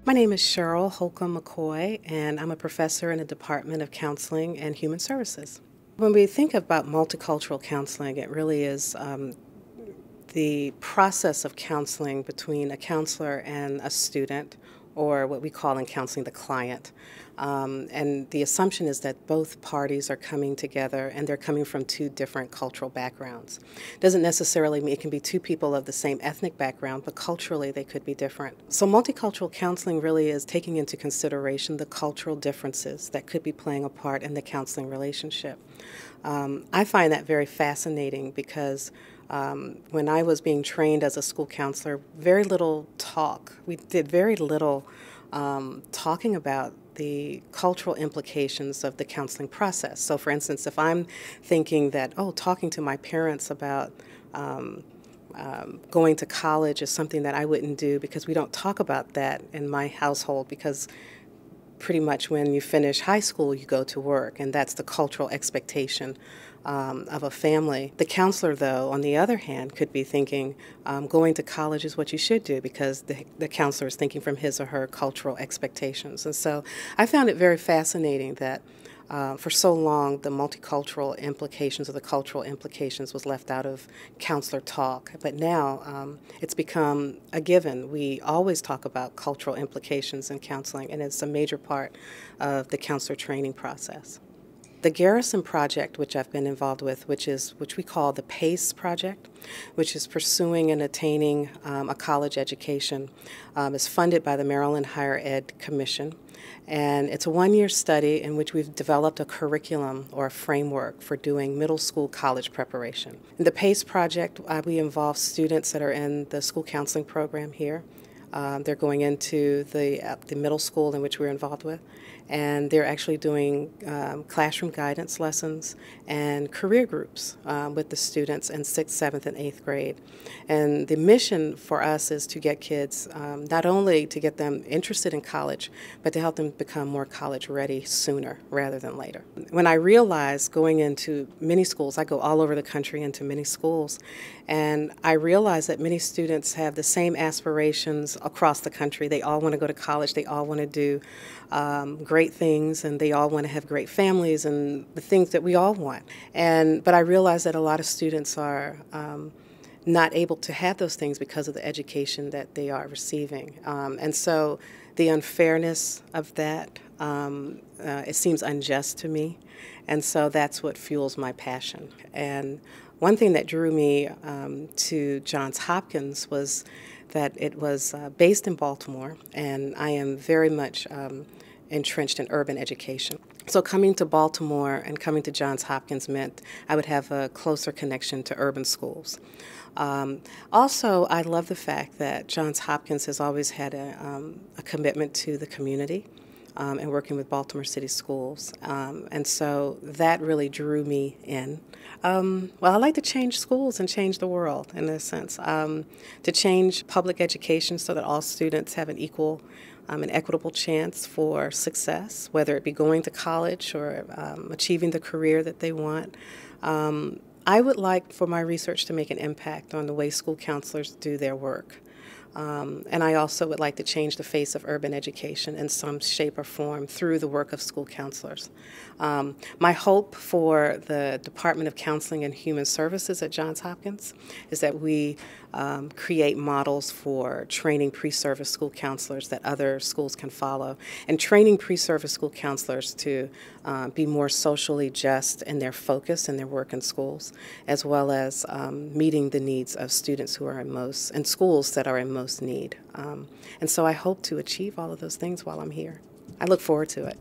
My name is Cheryl Holcomb-McCoy, and I'm a professor in the Department of Counseling and Human Services. When we think about multicultural counseling, it really is the process of counseling between a counselor and a student, or what we call in counseling the client. And the assumption is that both parties are coming together and they're coming from two different cultural backgrounds. Doesn't necessarily mean it can be two people of the same ethnic background, but culturally they could be different. So multicultural counseling really is taking into consideration the cultural differences that could be playing a part in the counseling relationship. I find that very fascinating because when I was being trained as a school counselor, very little talk. We did very little talking about the cultural implications of the counseling process. So for instance, if I'm thinking that, talking to my parents about going to college is something that I wouldn't do, because we don't talk about that in my household, because pretty much when you finish high school, you go to work, and that's the cultural expectation of a family. The counselor, though, on the other hand, could be thinking going to college is what you should do, because the counselor is thinking from his or her cultural expectations. And so I found it very fascinating that for so long, the multicultural implications or the cultural implications was left out of counselor talk. But now it's become a given. We always talk about cultural implications in counseling, and it's a major part of the counselor training process. The Garrison project, which I've been involved with, which we call the PACE project, which is pursuing and attaining a college education, is funded by the Maryland Higher Ed Commission. And it's a one-year study in which we've developed a curriculum or a framework for doing middle school college preparation. In the PACE project, we involve students that are in the school counseling program here. They're going into the middle school in which we're involved with, and they're actually doing classroom guidance lessons and career groups with the students in 6th, 7th, and 8th grade. And the mission for us is to get kids, not only to get them interested in college, but to help them become more college ready sooner rather than later. When I realized going into many schools, I go all over the country into many schools, and I realized that many students have the same aspirations across the country. They all want to go to college, they all want to do great things, and they all want to have great families and the things that we all want. But I realized that a lot of students are not able to have those things because of the education that they are receiving. And so the unfairness of that, it seems unjust to me. And so that's what fuels my passion. And one thing that drew me to Johns Hopkins was that it was based in Baltimore, and I am very much entrenched in urban education. So coming to Baltimore and coming to Johns Hopkins meant I would have a closer connection to urban schools. Also, I love the fact that Johns Hopkins has always had a commitment to the community and working with Baltimore City schools. And so that really drew me in. Well, I like to change schools and change the world in a sense, to change public education so that all students have an equal an equitable chance for success, whether it be going to college or achieving the career that they want. I would like for my research to make an impact on the way school counselors do their work. And I also would like to change the face of urban education in some shape or form through the work of school counselors. My hope for the Department of Counseling and Human Services at Johns Hopkins is that we create models for training pre-service school counselors that other schools can follow, and training pre-service school counselors to be more socially just in their focus in their work in schools, as well as meeting the needs of students who are in schools that are in most need. And so I hope to achieve all of those things while I'm here. I look forward to it.